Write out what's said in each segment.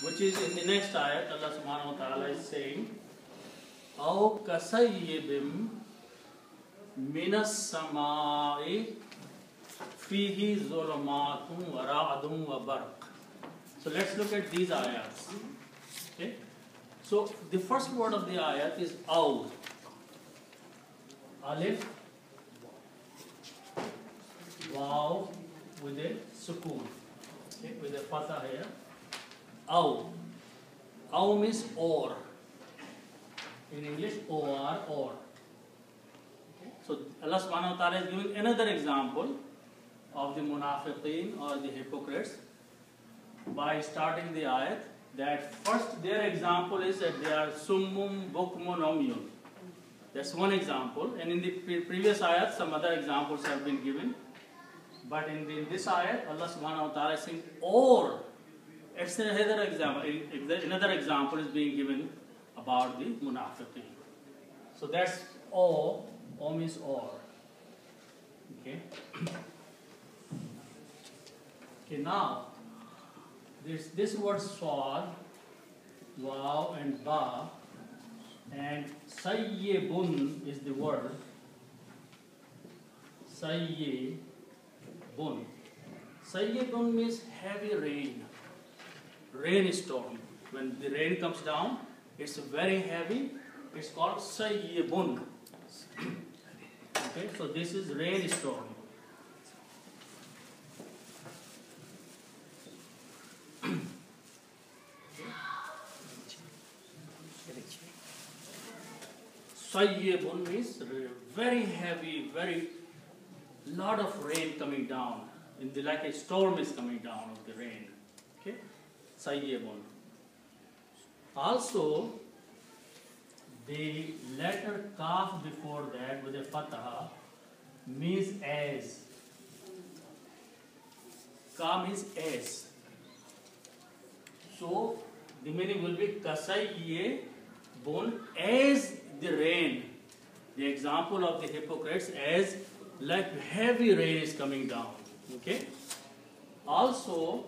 which is in the next ayat. Allah subhanahu wa ta'ala is saying, أَوْ كَسَيِّبٍ مِنَ السَّمَاءِ فِيهِ ظُلُمَاتٌ وَرَعْدٌ وَبَرْقٌ. So let's look at these ayats. Okay? So the first word of the ayat is أَوْ. Alif, Waw with a sukoon, okay, with a fatha here. Aw. Aw means or. In English, or, or. Okay. So Allah subhanahu wa ta'ala is giving another example of the munafiqeen or the hypocrites by starting the ayat that first their example is that they are summum bukmun umyun. That's one example, and in the previous ayat some other examples have been given. But in this ayat, Allah subhanahu wa ta'ala is saying, or, it's another example is being given about the munafiqeen. So that's O means or. Okay. Okay, now, this word swad, waw and ba, and sayyibun is the word. Sayyibun. Sayyibun means heavy rain, rainstorm. When the rain comes down, it's very heavy. It's called sayyibun. Okay, so this is rainstorm. Sayyibun means very heavy, very lot of rain coming down. Like a storm is coming down of the rain. Okay? Sayyibun. Also, the letter kaf before that with a fatha means as. Ka means as. So, the meaning will be kasayyibun, as the rain. The example of the hypocrites as like heavy rain is coming down. Okay? Also,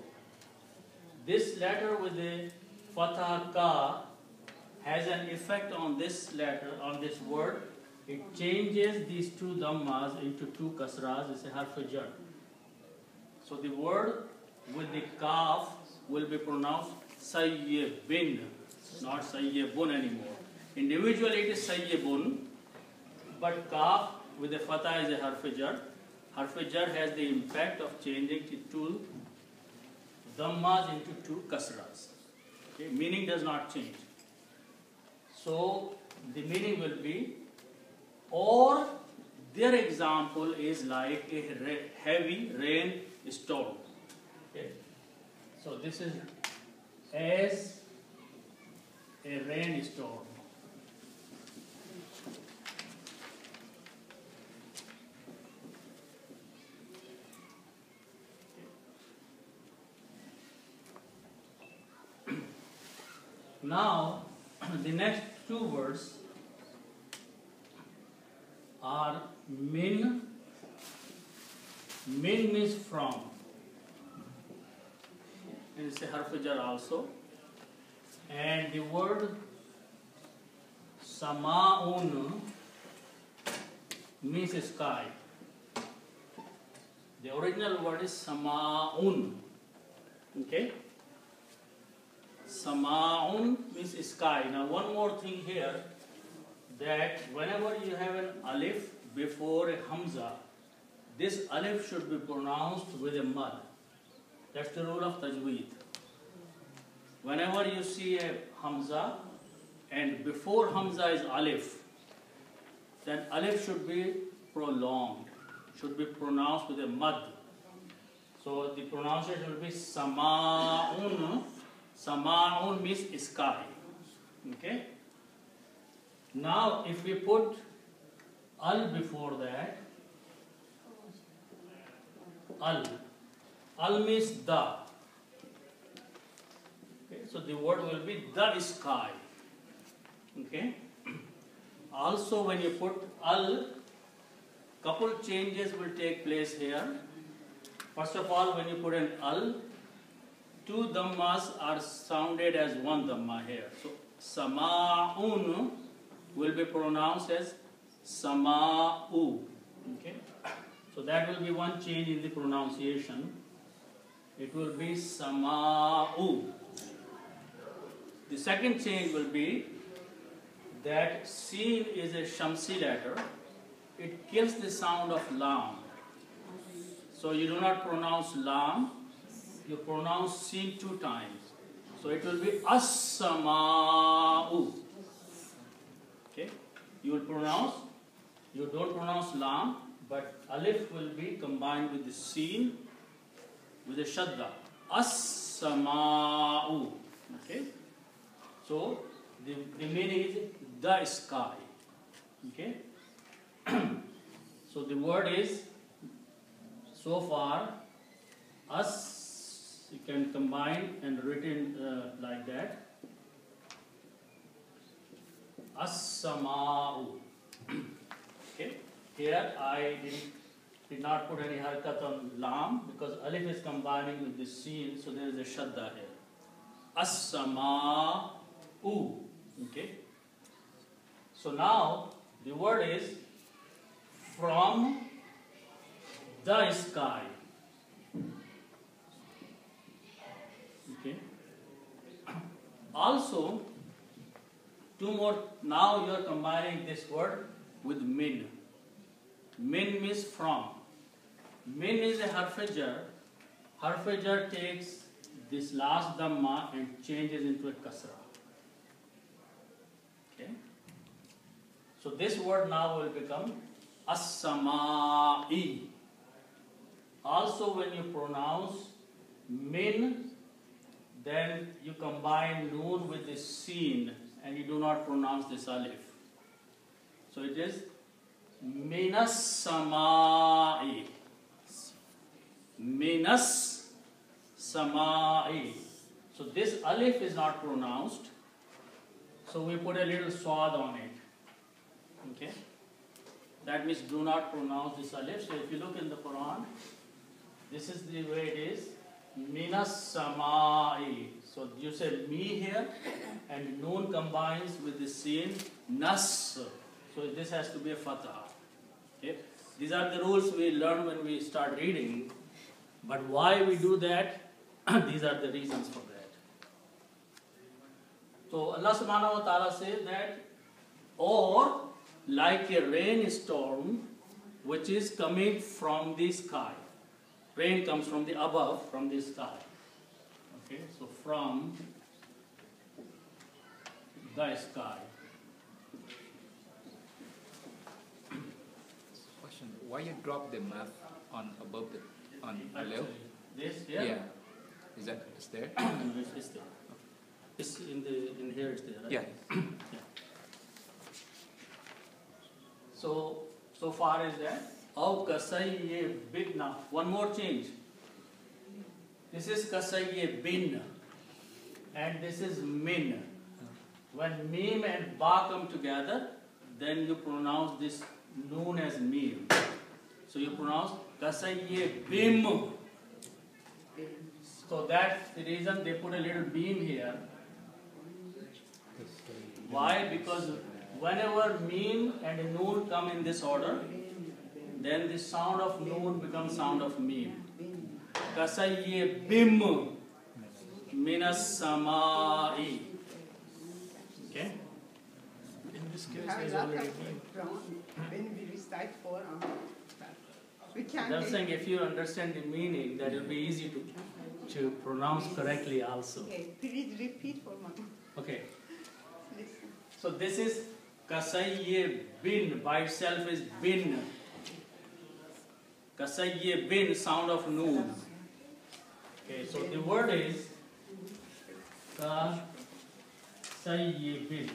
this letter with the fatha ka has an effect on this letter, on this word. It changes these two dhammas into two kasras. It's a harf jar. So the word with the kaf will be pronounced sayyibin, not sayyibun anymore. Individually it is sayyibun, but kaf with the fatha is a harf jar. Harf jar has the impact of changing two dhammas into two kasras. Okay? Meaning does not change. So the meaning will be, or their example is like a heavy rain storm. Okay? So this is as a rain storm. Now, the next two words are min. Min means from. It's a harf jar also. And the word sama'un means sky. The original word is sama'un. Okay? Sama'un means sky. Now one more thing here, that whenever you have an alif before a hamza, this alif should be pronounced with a mad. That's the rule of tajweed. Whenever you see a hamza and before hamza is alif, then alif should be prolonged, should be pronounced with a mad. So the pronunciation will be sama'un. Sama'un means sky. Okay? Now, if we put al before that, al means the. Okay? So the word will be the sky. Okay? Also, when you put al, couple changes will take place here. First of all, when you put an al, two dhammas are sounded as one dhamma here. So sama'un will be pronounced as sama'u. Okay? So that will be one change in the pronunciation. It will be sama'u. The second change will be that Sin is a Shamsi letter. It kills the sound of Lam. So you do not pronounce Lam, you pronounce Sin 2 times. So it will be As-Sama'u. Okay? You don't pronounce Lam, but Alif will be combined with the Sin with the Shadda. As-Sama'u. Okay? So the meaning is the sky. Okay? So the word is, so far, as you can combine and written like that. As-Sama'u. Okay? Here I did not put any harakat on lam because alif is combining with the sin, so there is a shadda here. As-Sama'u. Okay? So now the word is from the sky. Okay. Also, two more. Now you are combining this word with min. Min means from. Min is a harf-e-jar. Harf-e-jar takes this last dhamma and changes into a kasra. Okay. So this word now will become as-sama'i. Also, when you pronounce min, then you combine noon with the sin and you do not pronounce this alif. So it is minas-sama'i. Minas-sama'i. So this alif is not pronounced. So we put a little swad on it. Okay? That means do not pronounce this alif. So if you look in the Quran, this is the way it is. Minas samai. So you say mi here, and noon combines with the sin nas. So this has to be a fatah. Okay? These are the rules we learn when we start reading. But why we do that? These are the reasons for that. So Allah subhanahu wa ta'ala says that, or like a rainstorm which is coming from the sky. Rain comes from the above, from the sky. Okay, so from the sky. Question: why you drop the map on above the on below? This here? Yeah. Is that it's there? It's there. It's in here. It's there. Right? Yeah. Yeah. So far as that. Aw kasayye bin. Now, one more change. This is kasayye bin, and this is min. When mim and ba come together, then you pronounce this noon as mim. So you pronounce kasayye bim. So that's the reason they put a little beam here. Why? Because whenever mim and noon come in this order, then the sound of noon becomes sound of mim. Kasayye bim minas samai. Okay? In this case, there's already been. When we recite for we can't. I'm saying if you understand the meaning, that will be easy to pronounce correctly also. Okay, please repeat for me. Okay. Listen. So this is kasayye bin, by itself is bin. Kasayye bin, sound of noon. Okay, so the word is kasayye bin.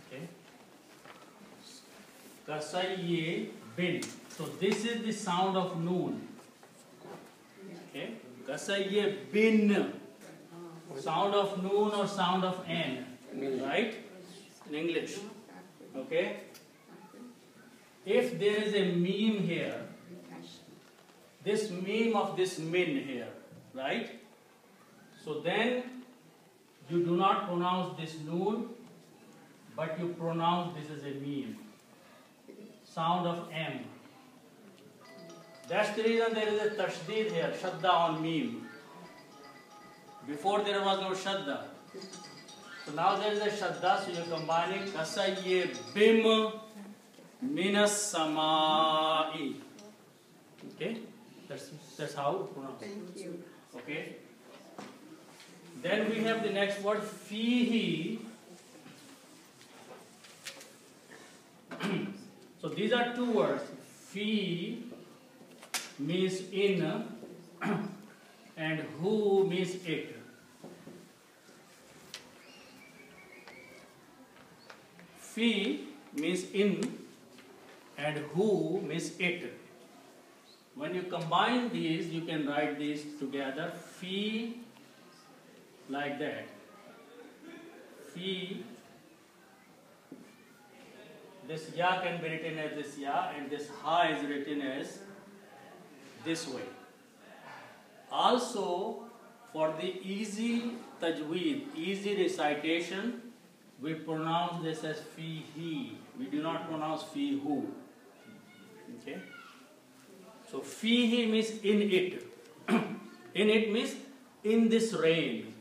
Okay. Kasayye bin. So this is the sound of noon. Okay. Kasayye bin. Sound of noon or sound of n. Right? In English. Okay. If there is a meme here, this meme of this min here, right? So then you do not pronounce this noon, but you pronounce this as a meme. Sound of M. That's the reason there is a tashdeed here, shadda on meme. Before there was no shadda. So now there is a shadda, so you're combining kasayye bim minas samai. Okay? That's how to pronounce it. Thank you. Okay? Then we have the next word, fihi. So these are two words. Fi means in and who means it. Fi means in and who means it. When you combine these, you can write these together. Fi, like that. Fi. This ya can be written as this ya, and this ha is written as this way. Also, for the easy tajweed, easy recitation, we pronounce this as fihi. We do not pronounce fihu. Okay? So fihi means in it. In it means in this rain.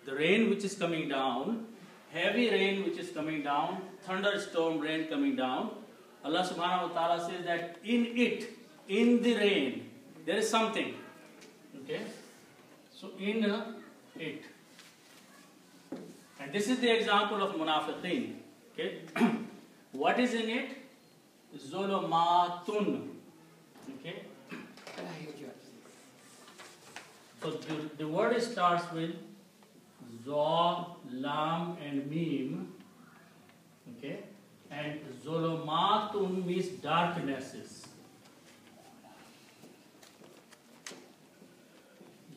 The rain which is coming down, heavy rain which is coming down, thunderstorm rain coming down. Allah subhanahu wa ta'ala says that in it, in the rain, there is something. Okay? So in it. And this is the example of munafiqeen. Okay? What is in it? Zulumatun. Okay? So the word starts with Za, Lam and Mim. Okay? And Zulumatun means darknesses.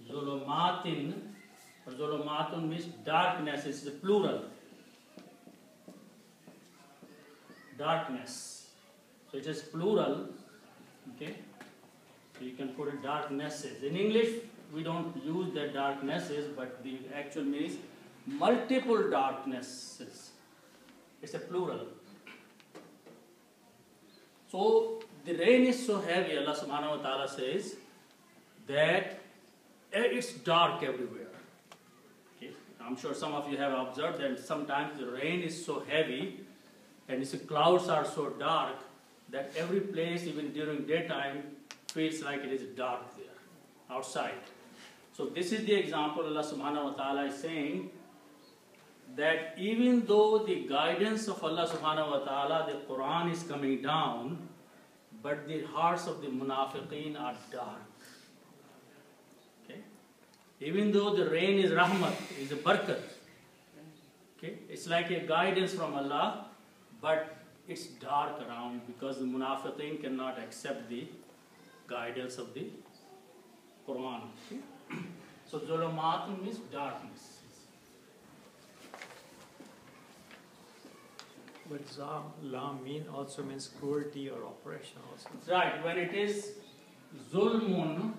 Zulumatin or Zulumatun means darknesses. It's a plural. Darkness. So it is plural. Okay? So you can put it darknesses. In English, we don't use the darknesses, but the actual means multiple darknesses. It's a plural. So the rain is so heavy, Allah subhanahu wa ta'ala says, that it's dark everywhere. Okay? I'm sure some of you have observed that sometimes the rain is so heavy and the clouds are so dark that every place, even during daytime, feels like it is dark there, outside. So this is the example Allah subhanahu wa ta'ala is saying that even though the guidance of Allah subhanahu wa ta'ala, the Quran is coming down, but the hearts of the munafiqeen are dark. Okay? Even though the rain is rahmat, is a barakat. Okay? It's like a guidance from Allah, but it's dark around because the munafiqeen cannot accept the guidance of the Quran. Okay? So zulumat means darkness. But Za, Lam, Meen also means cruelty or oppression also. Right, when it is zulmun,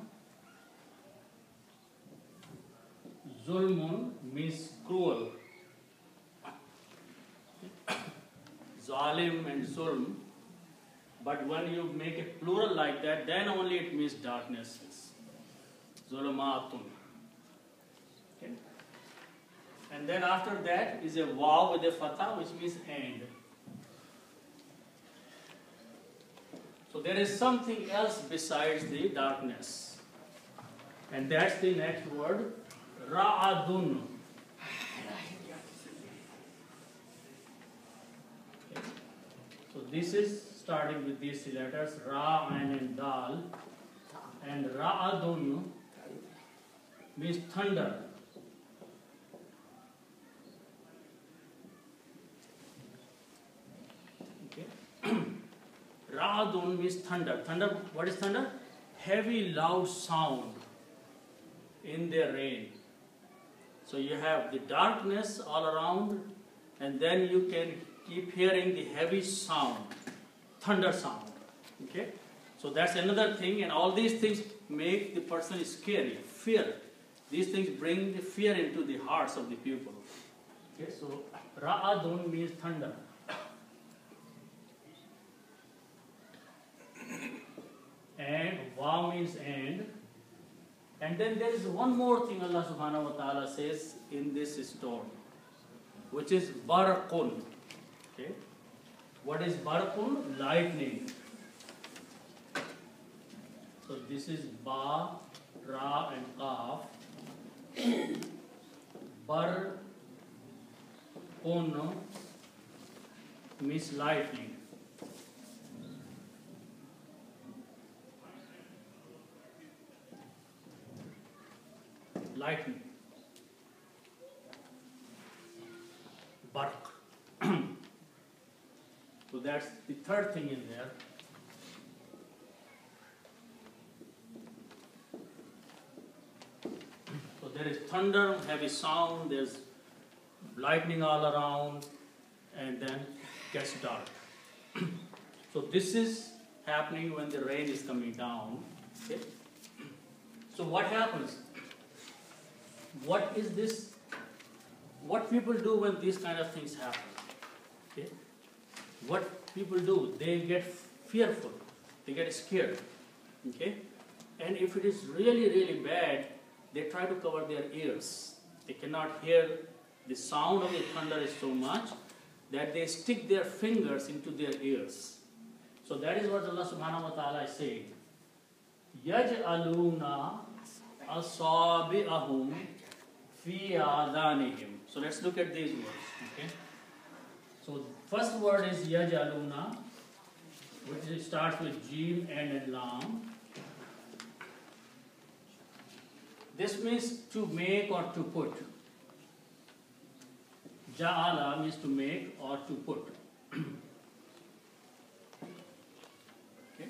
zulmun means cruel. Zalim and zulm. But when you make it plural like that, then only it means darknesses. Zulumatun. Okay? And then after that is a waw with a fatha, which means end. So there is something else besides the darkness. And that's the next word, ra'adun. Okay. So this is starting with these letters, Ra, Ain and Dal. And Ra'adun means thunder. Okay. Ra'adun means thunder. Thunder, what is thunder? Heavy, loud sound in the rain. So you have the darkness all around, and then you can keep hearing the heavy sound, thunder sound. Okay? So that's another thing, and all these things make the person scary, fear. These things bring the fear into the hearts of the people. Okay, so Ra'adun means thunder. And Wa means and. And then there is one more thing Allah subhanahu wa ta'ala says in this storm, which is Barakun. Okay? What is Barakun? Lightning. So this is Ba, Ra and Qaf. Barakun means lightning. Lightning. Bark. So that's the third thing in there. So there is thunder, heavy sound, there's lightning all around, and then gets dark. So this is happening when the rain is coming down. Okay? So what happens? What is this? What people do when these kind of things happen? Okay? What people do? They get fearful. They get scared. Okay? And if it is really, really bad, they try to cover their ears. They cannot hear the sound of the thunder is so much that they stick their fingers into their ears. So that is what Allah subhanahu wa ta'ala is saying. Yaj'aluna asabi'ahum fi adanihim. So let's look at these words. Okay. So first word is yaj'aluna, which starts with jim and lam. This means to make or to put. Ja'ala means to make or to put. Okay.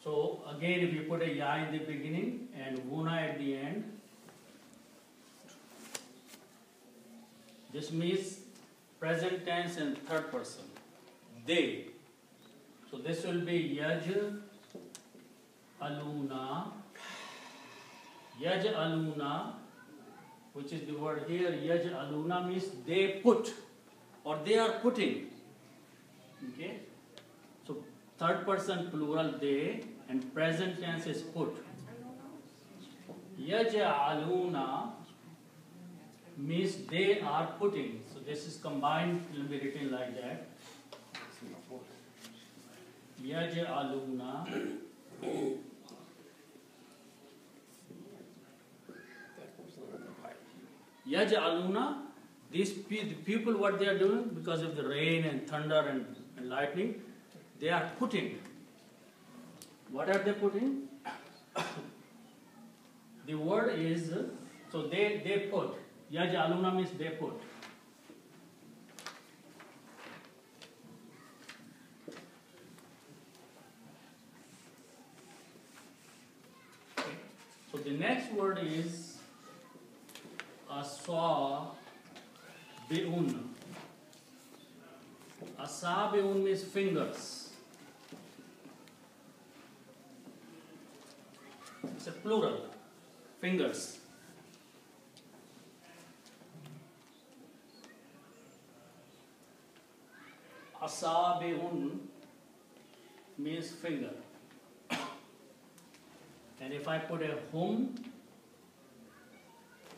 So again, if you put a ya in the beginning and wuna at the end, this means present tense and third person. They. So this will be yaj'aluna. Yaj'aluna, which is the word here, yaj'aluna means they put or they are putting. Okay? So third person plural they and present tense is put. Yaj'aluna means they are putting. So this is combined, it will be written like that. Yaj'aluna. Yaj'aluna, these people, what they are doing, because of the rain and thunder and lightning, they are putting. What are they putting? The word is, so they put. Yaj'aluna means they put. Okay. So the next word is Asabi'un. Asabi'un means fingers. It's a plural. Fingers. Asabi'un means finger. And if I put a hum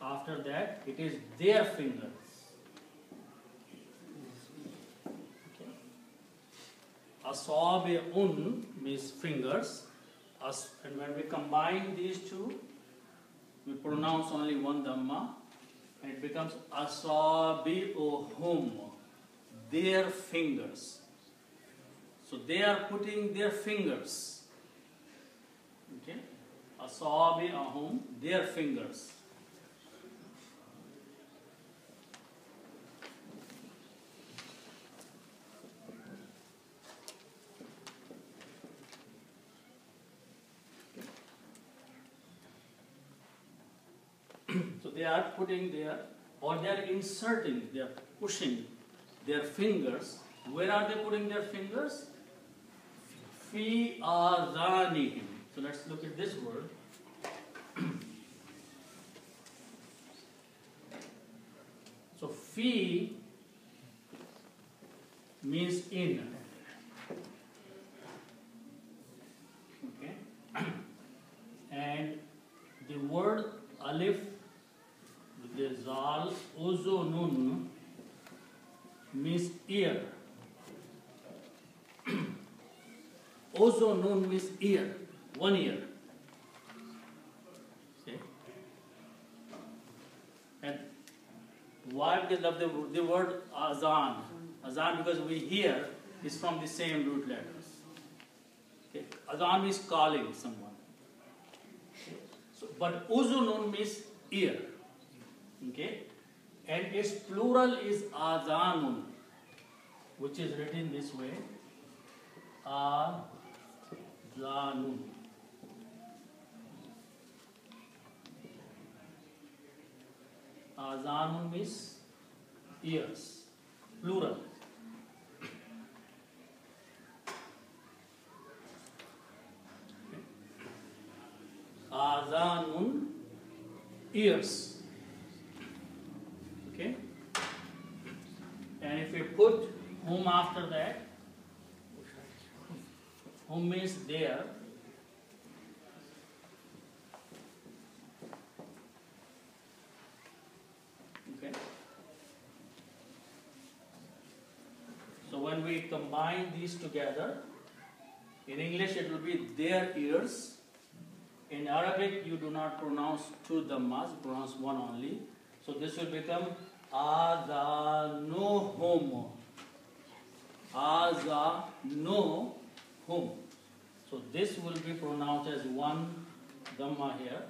after that, it is their fingers. Okay. Asabi'un means fingers. And when we combine these two, we pronounce only one dhamma, and it becomes asabi'uhum, their fingers. So they are putting their fingers. Okay? Asabi'uhum, their fingers. So they are putting their, or they are inserting, they are pushing their fingers. Where are they putting their fingers? fi adhanihim. So let's look at this word. So fi means in. Okay. And the word alif with the zal uzunun means ear. Uzunun means ear, one ear. See? And why? Because of the word azan. Azan, because we hear, is from the same root letters. Okay? Azan means calling someone. Okay? So, but uzunun means ear. Okay? And its plural is azanun, which is written this way. Azanun. Azanun means ears, plural. Azanun, ears. Okay? And if we put hum after that, hum means there. Okay? So when we combine these together, in English it will be their ears. In Arabic you do not pronounce two dhammas, pronounce one only. So this will become Adhanuhum. Adhanuhum. So this will be pronounced as one dhamma here.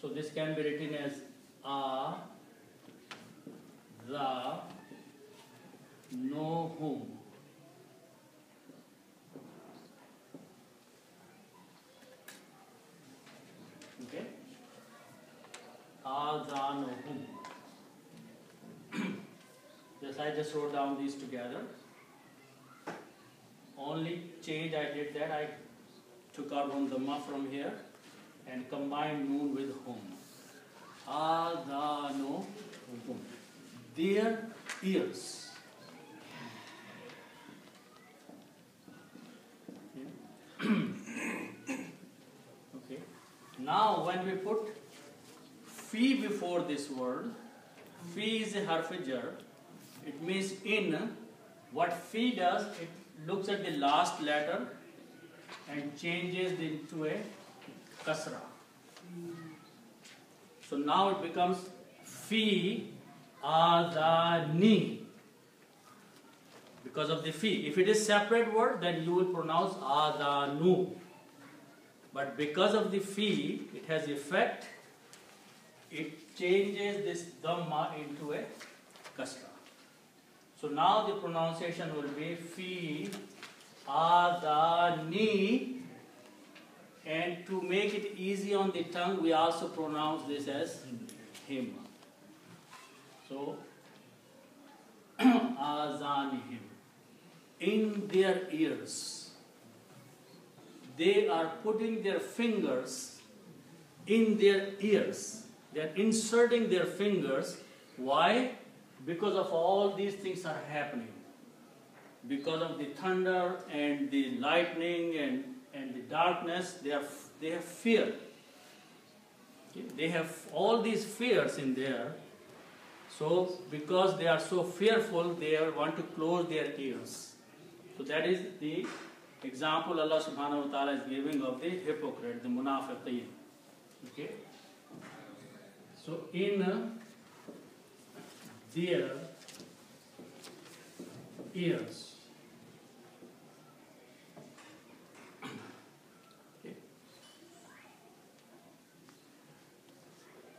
So this can be written as Adhanuhum. Okay? Adhanuhum. Yes, I just wrote down these together. Only change I did that, I took out one dhamma from here and combined noon with hum. Adhanuhum. Their ears. Okay. Now when we put fi before this word, fi is a harf jar. It means in. What fi does, it looks at the last letter and changes it into a kasra. So now it becomes fi adani. Because of the fi. If it is separate word, then you will pronounce adanu. But because of the fi, it has effect. It changes this dhamma into a kasra. So now the pronunciation will be fi adani, and to make it easy on the tongue, we also pronounce this as him. So azanihim, in their ears. They are putting their fingers in their ears. They are inserting their fingers. Why? Because of all these things are happening. Because of the thunder and the lightning and the darkness, they have fear. Okay? They have all these fears in there. So because they are so fearful, they want to close their ears. So that is the example Allah subhanahu wa ta'ala is giving of the hypocrite, the munafiqeen. Okay? So in their ears. Okay.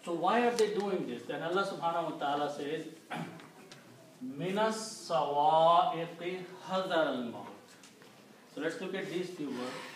So why are they doing this? Then Allah subhanahu wa ta'ala says, Minas sawa'iqi hadar al-maut. So let's look at these few words.